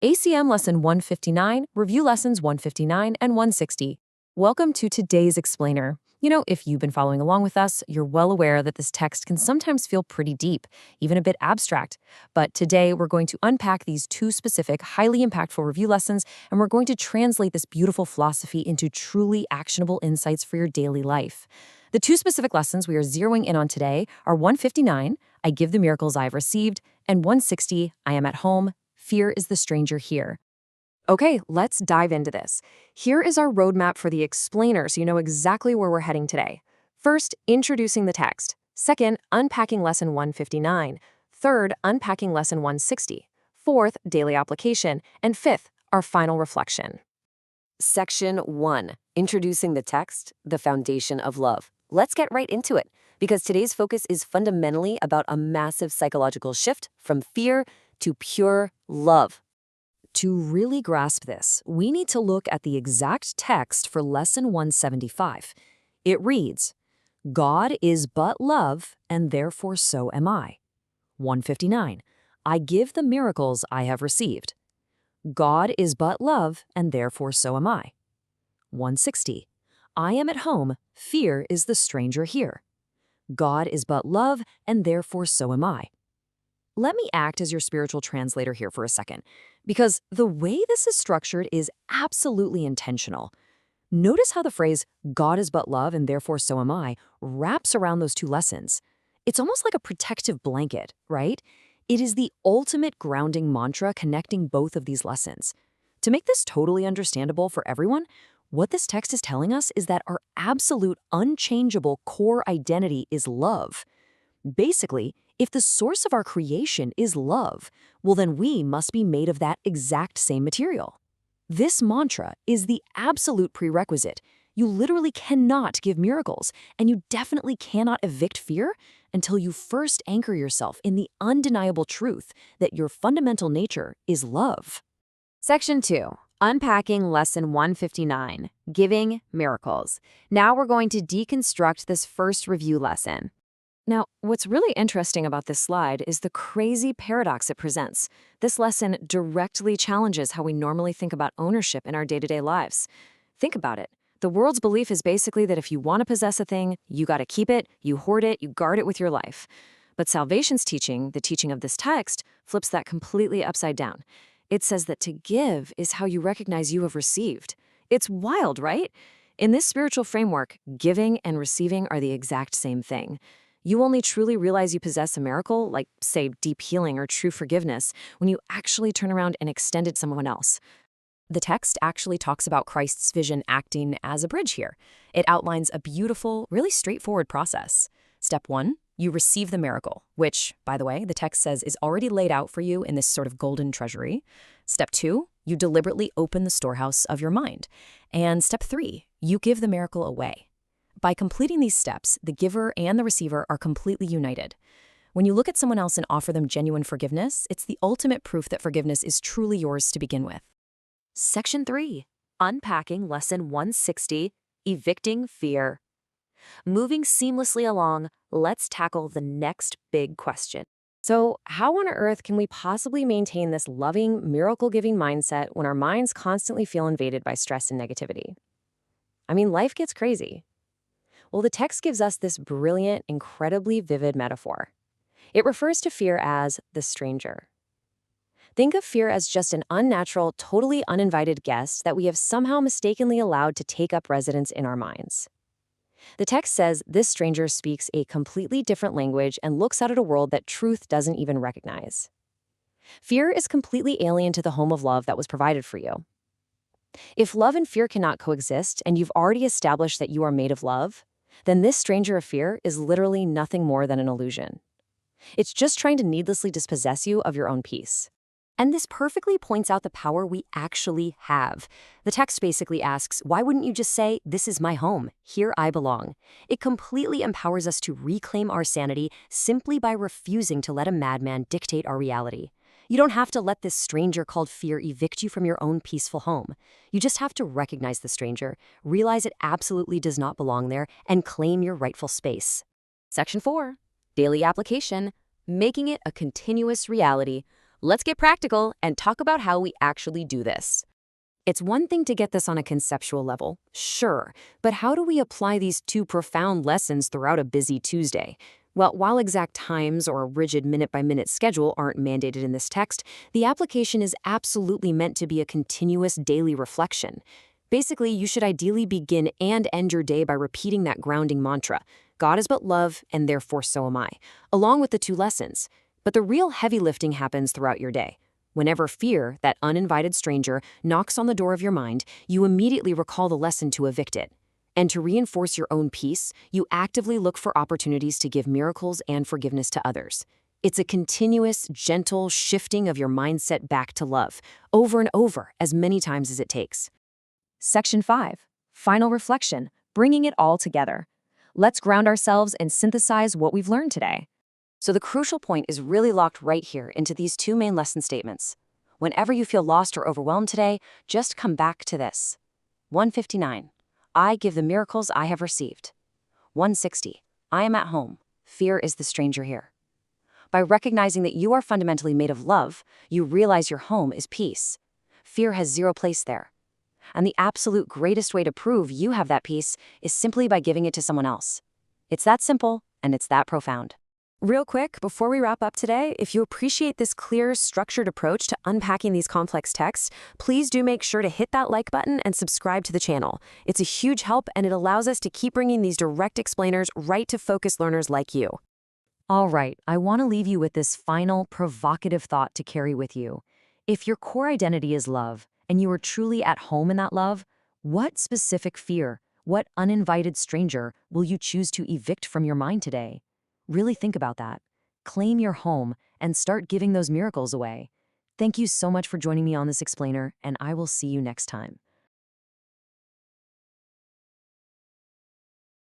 ACM Lesson 159, Review Lessons 159 and 160. Welcome to today's explainer. If you've been following along with us, you're well aware that this text can sometimes feel pretty deep, even a bit abstract. But today, we're going to unpack these two specific, highly impactful review lessons, and we're going to translate this beautiful philosophy into truly actionable insights for your daily life. The two specific lessons we are zeroing in on today are 159, I give the miracles I have received, and 160, I am at home, fear is the stranger here. Okay, let's dive into this. Here is our roadmap for the explainer so you know exactly where we're heading today. First, introducing the text. Second, unpacking lesson 159. Third, unpacking lesson 160. Fourth, daily application. And fifth, our final reflection. Section 1. Introducing the text, the foundation of love. Let's get right into it, because today's focus is fundamentally about a massive psychological shift from fear to pure love. To really grasp this, we need to look at the exact text for Lesson 175. It reads, God is but love, and therefore so am I. 159. I give the miracles I have received. God is but love, and therefore so am I. 160. I am at home, fear is the stranger here. God is but love, and therefore so am I. Let me act as your spiritual translator here for a second, because the way this is structured is absolutely intentional. Notice how the phrase, God is but love and therefore so am I, wraps around those two lessons. It's almost like a protective blanket, right? It is the ultimate grounding mantra connecting both of these lessons. To make this totally understandable for everyone, what this text is telling us is that our absolute unchangeable core identity is love. Basically, if the source of our creation is love, well then we must be made of that exact same material. This mantra is the absolute prerequisite. You literally cannot give miracles, and you definitely cannot evict fear until you first anchor yourself in the undeniable truth that your fundamental nature is love. Section 2. Unpacking Lesson 159, Giving Miracles. Now we're going to deconstruct this first review lesson. Now, what's really interesting about this slide is the crazy paradox it presents. This lesson directly challenges how we normally think about ownership in our day-to-day lives. Think about it. The world's belief is basically that if you want to possess a thing, you got to keep it, you hoard it, you guard it with your life. But salvation's teaching, the teaching of this text, flips that completely upside down. It says that to give is how you recognize you have received. It's wild, right? In this spiritual framework, giving and receiving are the exact same thing. You only truly realize you possess a miracle, like, say, deep healing or true forgiveness, when you actually turn around and extend it to someone else. The text actually talks about Christ's vision acting as a bridge here. It outlines a beautiful, really straightforward process. Step 1, you receive the miracle, which, by the way, the text says is already laid out for you in this sort of golden treasury. Step 2, you deliberately open the storehouse of your mind. And step 3, you give the miracle away. By completing these steps, the giver and the receiver are completely united. When you look at someone else and offer them genuine forgiveness, it's the ultimate proof that forgiveness is truly yours to begin with. Section 3. Unpacking Lesson 160, Evicting Fear. Moving seamlessly along, let's tackle the next big question. So, how on earth can we possibly maintain this loving, miracle-giving mindset when our minds constantly feel invaded by stress and negativity? Life gets crazy. Well, the text gives us this brilliant, incredibly vivid metaphor. It refers to fear as the stranger. Think of fear as just an unnatural, totally uninvited guest that we have somehow mistakenly allowed to take up residence in our minds. The text says this stranger speaks a completely different language and looks out at a world that truth doesn't even recognize. Fear is completely alien to the home of love that was provided for you. If love and fear cannot coexist, and you've already established that you are made of love, then this stranger of fear is literally nothing more than an illusion. It's just trying to needlessly dispossess you of your own peace. And this perfectly points out the power we actually have. The text basically asks, why wouldn't you just say, this is my home, here I belong? It completely empowers us to reclaim our sanity simply by refusing to let a madman dictate our reality. You don't have to let this stranger called fear evict you from your own peaceful home. You just have to recognize the stranger, realize it absolutely does not belong there, and claim your rightful space. Section 4. Daily application. Making it a continuous reality. Let's get practical and talk about how we actually do this. It's one thing to get this on a conceptual level, sure, but how do we apply these two profound lessons throughout a busy Tuesday? Well, while exact times or a rigid minute-by-minute schedule aren't mandated in this text, the application is absolutely meant to be a continuous daily reflection. Basically, you should ideally begin and end your day by repeating that grounding mantra, God is but love, and therefore so am I, along with the two lessons. But the real heavy lifting happens throughout your day. Whenever fear, that uninvited stranger, knocks on the door of your mind, you immediately recall the lesson to evict it. And to reinforce your own peace, you actively look for opportunities to give miracles and forgiveness to others. It's a continuous, gentle shifting of your mindset back to love, over and over, as many times as it takes. Section 5. Final reflection, bringing it all together. Let's ground ourselves and synthesize what we've learned today. So the crucial point is really locked right here into these two main lesson statements. Whenever you feel lost or overwhelmed today, just come back to this. 159. I give the miracles I have received. 160. I am at home. Fear is the stranger here. By recognizing that you are fundamentally made of love, you realize your home is peace. Fear has zero place there. And the absolute greatest way to prove you have that peace is simply by giving it to someone else. It's that simple, and it's that profound. Real quick, before we wrap up today, if you appreciate this clear, structured approach to unpacking these complex texts, please do make sure to hit that like button and subscribe to the channel. It's a huge help, and it allows us to keep bringing these direct explainers right to focused learners like you. All right, I want to leave you with this final, provocative thought to carry with you. If your core identity is love, and you are truly at home in that love, what specific fear, what uninvited stranger will you choose to evict from your mind today? Really think about that. Claim your home and start giving those miracles away. Thank you so much for joining me on this explainer, and I will see you next time.